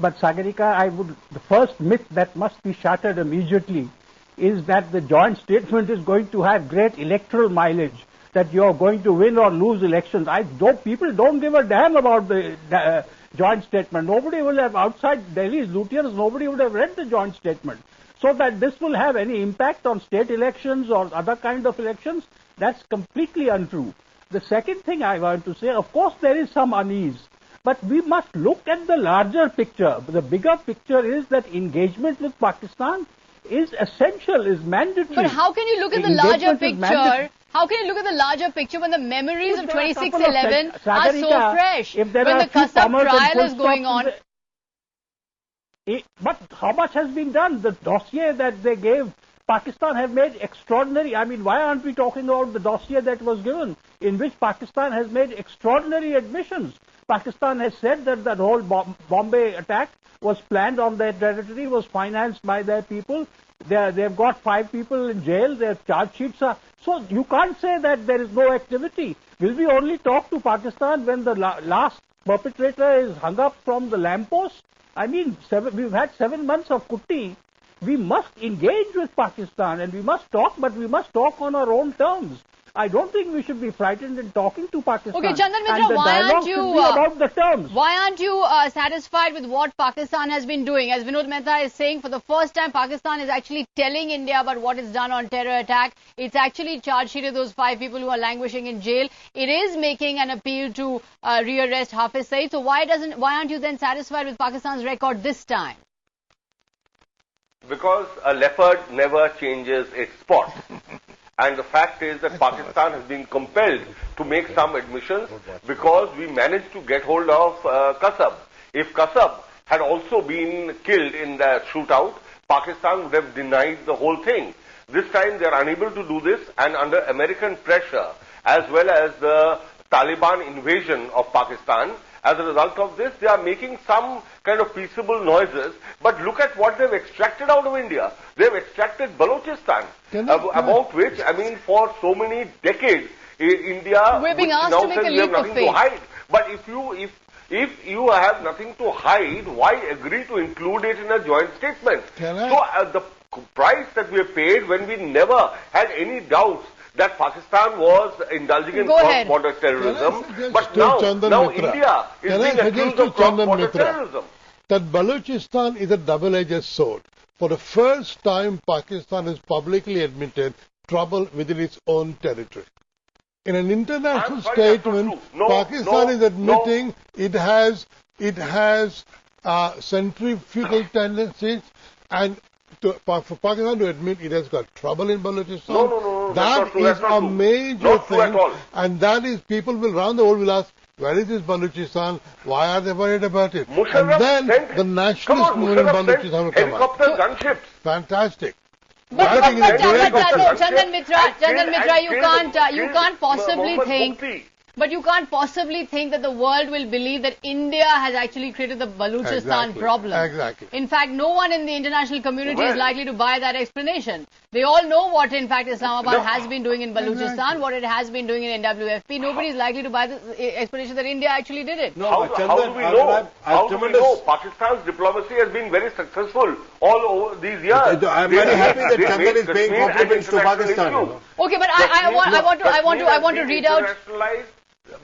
But Sagarika, the first myth that must be shattered immediately is that the joint statement is going to have great electoral mileage, that you're going to win or lose elections. People don't give a damn about the joint statement. Nobody will have, outside Delhi's lootiers, nobody would have read the joint statement. So that this will have any impact on state elections or other kind of elections, that's completely untrue. The second thing I want to say, of course there is some unease, but we must look at the larger picture. The bigger picture is that engagement with Pakistan is essential, is mandatory. But how can you look at the larger picture? How can you look at the larger picture when the memories of 26/11 are so fresh? When the Kasab trial is going on. But how much has been done? The dossier that they gave Pakistan have made extraordinary. I mean, why aren't we talking about the dossier that was given, in which Pakistan has made extraordinary admissions? Pakistan has said that the whole Bombay attack was planned on their territory, was financed by their people. They've got 5 people in jail. Their charge sheets are... So you can't say that there is no activity. Will we only talk to Pakistan when the last perpetrator is hung up from the lamppost? I mean, we've had 7 months of Kutti. We must engage with Pakistan and we must talk, but we must talk on our own terms. I don't think we should be frightened in talking to Pakistan. Okay, Chandan Mitra, why aren't you about the terms? Why aren't you satisfied with what Pakistan has been doing? As Vinod Mehta is saying, for the first time, Pakistan is actually telling India about what it's done on terror attack. It's actually charge sheeted those 5 people who are languishing in jail. It is making an appeal to rearrest Hafiz Saeed. So why aren't you then satisfied with Pakistan's record this time? Because a leopard never changes its spot. And the fact is that Pakistan has been compelled to make some admissions because we managed to get hold of Kasab. If Kasab had also been killed in the shootout, Pakistan would have denied the whole thing. This time they are unable to do this, and under American pressure, as well as the Taliban invasion of Pakistan, as a result of this, they are making some kind of peaceable noises. But look at what they've extracted out of India. They've extracted Balochistan, about which, I mean, for so many decades, India... We're being asked to make a leap of faith. To hide. But if you have nothing to hide, why agree to include it in a joint statement? So the price that we have paid when we never had any doubts that Pakistan was indulging in cross-border terrorism, but now India is being accused of cross-border terrorism. That Balochistan is a double-edged sword. For the first time, Pakistan has publicly admitted trouble within its own territory. In an international statement, Pakistan is admitting it has centrifugal tendencies, and for Pakistan to admit it has got trouble in Balochistan, that is a major thing, and that is, people will around the world will ask, where is this Balochistan? Why are they worried about it? And then the nationalist movement in Balochistan will come up. Gunships. Fantastic. But Chandan Mitra, you can't possibly think. But you can't possibly think that the world will believe that India has actually created the Balochistan problem. Exactly. In fact, no one in the international community is likely to buy that explanation. They all know what, in fact, Islamabad has been doing in Balochistan, what it has been doing in NWFP. Nobody is likely to buy the explanation that India actually did it. How do we know? How do we know? Pakistan's diplomacy has been very successful all over these years. I'm very happy that Chandan is paying compliments to Pakistan. Okay, but I want to read out.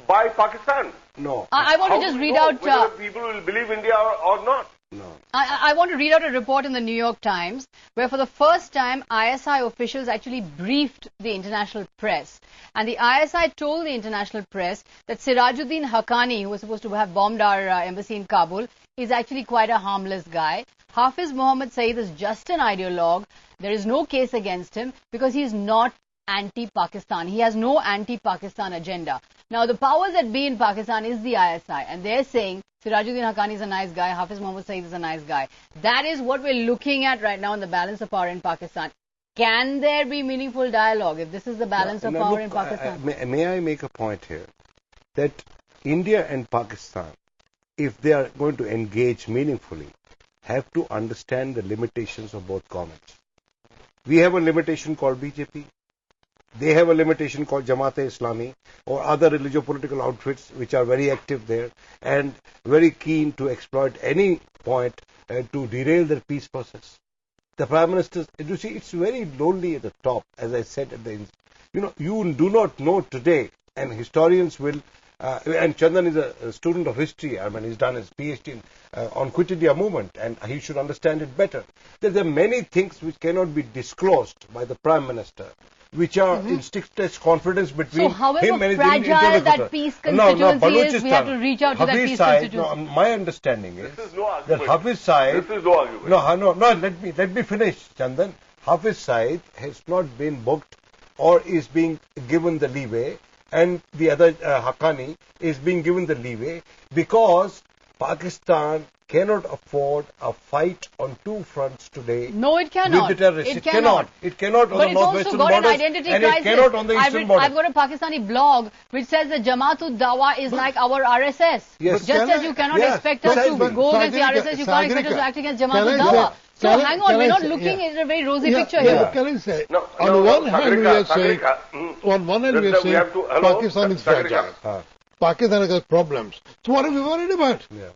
By Pakistan. No. I want to just read out... whether people will believe India or not. No. I want to read out a report in the New York Times where for the first time ISI officials actually briefed the international press. And the ISI told the international press that Sirajuddin Haqqani, who was supposed to have bombed our embassy in Kabul, is actually quite a harmless guy. Hafiz Mohammed Saeed is just an ideologue. There is no case against him because he is not anti-Pakistan. He has no anti-Pakistan agenda. Now, the powers that be in Pakistan is the ISI, and they're saying Sirajuddin Haqqani is a nice guy, Hafiz Mohammed Saeed is a nice guy. That is what we're looking at right now in the balance of power in Pakistan. Can there be meaningful dialogue if this is the balance of power in Pakistan? May I make a point here? That India and Pakistan, if they are going to engage meaningfully, have to understand the limitations of both governments. We have a limitation called BJP. They have a limitation called Jamaat-e-Islami or other religio-political outfits which are very active there and very keen to exploit any point to derail their peace process. The Prime Minister, you see, it's very lonely at the top, as I said at the, you do not know today, and historians will, and Chandan is a student of history. I mean, he's done his PhD on Quit India movement, and he should understand it better. There are many things which cannot be disclosed by the Prime Minister, which are in strictest confidence between him and his fragile that peace constituency is, we have to reach out to that peace constituency. No, my understanding is that Hafiz Said... This is no argument. No, let me finish, Chandan. Hafiz Said has not been booked or is being given the leeway, and the other Haqqani is being given the leeway because Pakistan cannot afford a fight on two fronts today. No, it cannot. With the terrorists. It cannot. It cannot on but the northwestern borders. But it's also got an identity and crisis. It cannot on the eastern border. I've got a Pakistani blog which says that Jamaat-ud-Dawa is like our RSS. Yes. Just as you cannot expect us to go against the RSS, you can't expect us to act against Jamaat-ud-Dawa. So hang on, we're not looking at a very rosy picture here. But can I say, on one hand we are saying, Pakistan is fragile. Pakistan has got problems. So what are we worried about? Yeah.